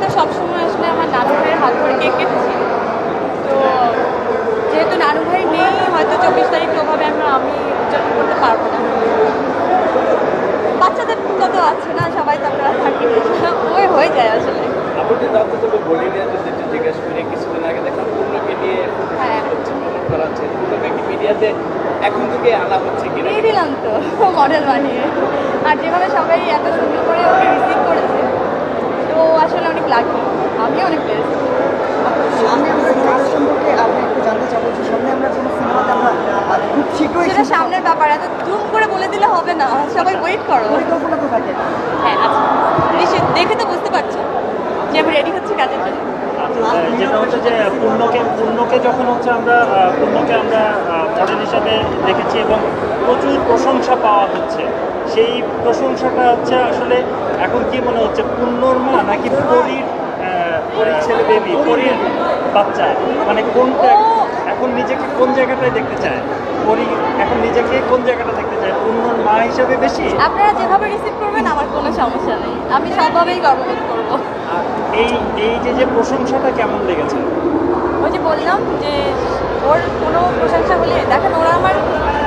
তো সবসময় আসলে আমার নানু ভাইয়ের হাত ধরে কেক কেটেছি। তো যেহেতু নানু ভাই নেই, হয়তো 24 তারিখ ওভাবে আমি উদযাপন করতে পারবো না। বাচ্চাদের তো আছে না, সবাই তো আমরা থাকি, ওই হয়ে যায় আসলে। আপনি জানতে চাইবো বলিউডে যদি জিজ্ঞেস করি কিছুদিন আগে দেখলাম পূর্ণকে নিয়ে হ্যাঁ, হচ্ছে প্রমোট করা হচ্ছে পূর্ণকে কি মিডিয়াতে এখন থেকে আনা হচ্ছে কিনা দিয়ে দিলাম তো মডেল বানিয়ে। আর যেভাবে সবাই এত সুন্দর করে ওকে রিসিভ করেছে, তো আসলে অনেক লাকি, আমি অনেক বেস্ট। সামনে আমরা কাজ সম্পর্কে আপনি একটু জানতে চাবো যে সামনে আমরা কোনো সিনেমাতে আমরা খুব শীঘ্রই সেটা সামনের ব্যাপার, এত জুম করে বলে দিলে হবে না, সবাই ওয়েট করো। পরিকল্পনা তো থাকে। হ্যাঁ আচ্ছা, নিশ্চয় দেখে তো বুঝতে পারছো যে আমি রেডি হচ্ছি কাজের জন্য। যেটা হচ্ছে যে পূর্ণকে যখন হচ্ছে পূর্ণকে আমরা মডেল হিসাবে দেখেছি এবং প্রচুর প্রশংসা পাওয়া হচ্ছে, সেই প্রশংসাটা হচ্ছে আসলে এখন কি মনে হচ্ছে পূর্ণর মা নাকি পরীর ছেলে বেবি, পরীর বাচ্চা, মানে কোনটা এখন নিজেকে কোন জায়গাটায় দেখতে চায়? পরী এখন নিজেকে কোন জায়গাটা দেখতে চায়, পূর্ণর মা হিসাবে বেশি? আপনারা যেভাবে রিসিভ করবেন আমার কোনো সমস্যা নেই, আমি সবভাবেই গর্ববোধ করবো। আর এই যে প্রশংসাটা কেমন লেগেছে? ওই যে বললাম যে ওর কোনো প্রশংসা হলে দেখেন, ওরা আমার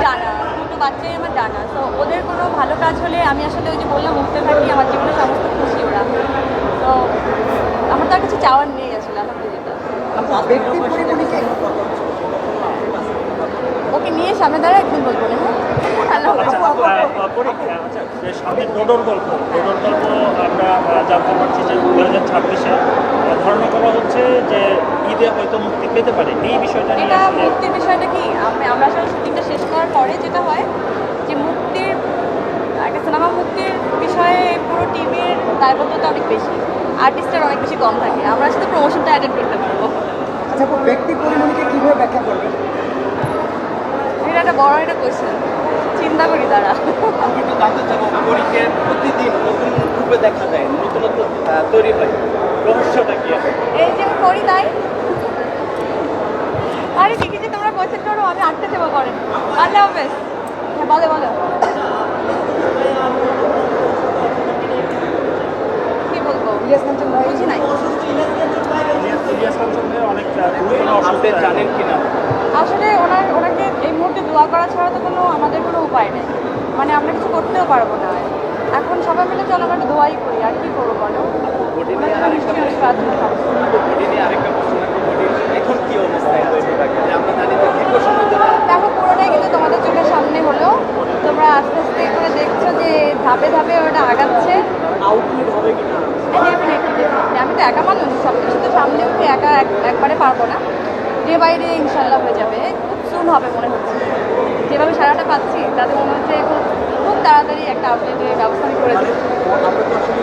জানা, দুটো বাচ্চাই আমার জানা, তো ওদের কোনো ভালো কাজ হলে আমি আসলে ওই যে বললাম উঠতে থাকি, আমার জীবনে সমস্ত খুশি ওরা। তো আমার তার কিছু চাওয়ার নেই আসলে, আলহামদুলিল্লাহ। ব্যক্তি পরিমণিকে ওকে নিয়ে সামনে দ্বারা একদিন বলবো না। হ্যালো, আচ্ছা, সামনে ডোডোর গল্প আমরা জানতে পারছি যে 2026-এ ধারণা করা হচ্ছে যে ঈদে হয়তো মুক্তি পেতে পারে। এই বিষয়টা নিয়ে এটা আসলে মুক্তির বিষয়টা কি, আমরা আসলে শুটিংটা শেষ করার পরে যেটা হয় যে একটা সিনেমা মুক্তির বিষয়ে পুরো টিমের দায়বদ্ধতা অনেক বেশি, আর্টিস্টের অনেক বেশি কম থাকে, আমরা শুধু প্রমোশনটা অ্যাটেন্ড করতে পারবো। আচ্ছা ব্যক্তি পরিমণিকে কীভাবে ব্যাখ্যা করবেন? এটা একটা বড় একটা কোয়েশ্চেন, চিন্তা করি তারা। আমি একটু জানতে চাবো পরীকে প্রতিদিন নতুন রূপে দেখা যায়, নতুনত্ব তৈরি হয়, রহস্যটা কি আছে? এই যে আমি করি তাই, আরে ঠিকই যে তোমরা কোয়েশ্চেন করো, আমি আটকে যাবো পরে। আল্লাহ হাফেজ। হ্যাঁ বলো কি বলবো, ইলিয়াস কাঞ্চন ভাই বুঝি নাই। ইলিয়াস কাঞ্চন ভাই অনেক গুরুত্বপূর্ণ আপনি অসুস্থ জানেন কিনা? আসলে ওনাকে এই মুহূর্তে দোয়া করা ছাড়া তো আমাদের কোনো উপায় নেই, মানে আমরা কিছু করতেও পারবো না। এখন সবাই মিলে চলো আমরা একটা দোয়াই করি, আর কি করবো বলো। বডি আমরা নিয়ে তো আরেকটা নিশ্চয়ই প্রার্থনা করবো। বডি নিয়ে আরেকটা প্রশ্ন রাখবো। বডি এখন কি অবস্থায় রয়েছে তাকে? যে আমরা জানি যে দীর্ঘ সময় ধরে দেখো পুরোটাই কিন্তু তোমাদের চোখের সামনে হলো, তোমরা আস্তে আস্তে করে দেখছো যে ধাপে ধাপে ওটা আগাচ্ছে। আউটলেট হবে কিনা? আমি তো একা মানুষ, সব কিছু তো সামনে উঠে একা একবারে পারবো না, ডে বাই ডে ইনশাল্লাহ হয়ে যাবে, খুব সুন হবে মনে হচ্ছে। যেভাবে সারাটা পাচ্ছি তাতে মনে হচ্ছে খুব খুব তাড়াতাড়ি একটা আপডেটের ব্যবস্থা আমি করে দেবো। আমরা তো আসলে